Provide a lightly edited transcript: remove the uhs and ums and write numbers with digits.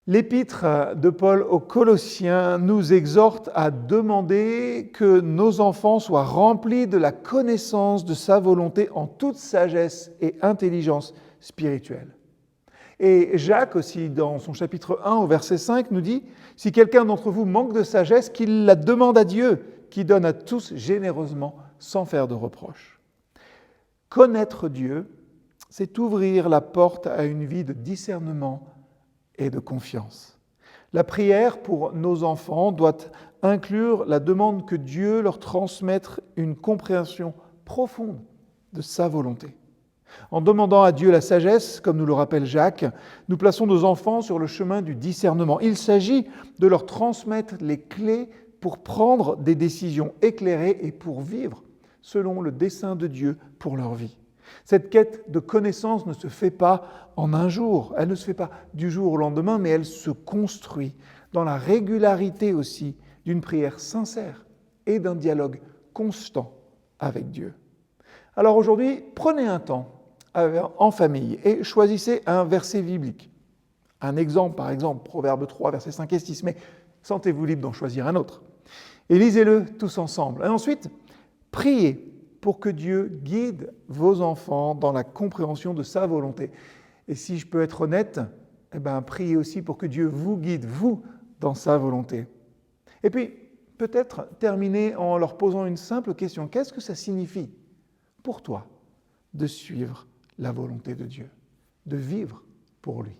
L'épître de Paul aux Colossiens nous exhorte à demander que nos enfants soient remplis de la connaissance de sa volonté en toute sagesse et intelligence spirituelle. Et Jacques aussi, dans son chapitre 1 au verset 5, nous dit « Si quelqu'un d'entre vous manque de sagesse, qu'il la demande à Dieu, qui donne à tous généreusement, sans faire de reproche. » Connaître Dieu, c'est ouvrir la porte à une vie de discernement et de confiance. La prière pour nos enfants doit inclure la demande que Dieu leur transmette une compréhension profonde de sa volonté. En demandant à Dieu la sagesse, comme nous le rappelle Jacques, nous plaçons nos enfants sur le chemin du discernement. Il s'agit de leur transmettre les clés pour prendre des décisions éclairées et pour vivre selon le dessein de Dieu pour leur vie. Cette quête de connaissance ne se fait pas en un jour, elle ne se fait pas du jour au lendemain, mais elle se construit dans la régularité aussi d'une prière sincère et d'un dialogue constant avec Dieu. Alors aujourd'hui, prenez un temps en famille et choisissez un verset biblique. Un exemple, par exemple, Proverbe 3, versets 5 et 6, mais sentez-vous libre d'en choisir un autre. Et lisez-le tous ensemble. Et ensuite, priez pour que Dieu guide vos enfants dans la compréhension de sa volonté. Et si je peux être honnête, priez aussi pour que Dieu vous guide, vous, dans sa volonté. Et puis, peut-être terminer en leur posant une simple question. Qu'est-ce que ça signifie pour toi de suivre la volonté de Dieu, de vivre pour lui ?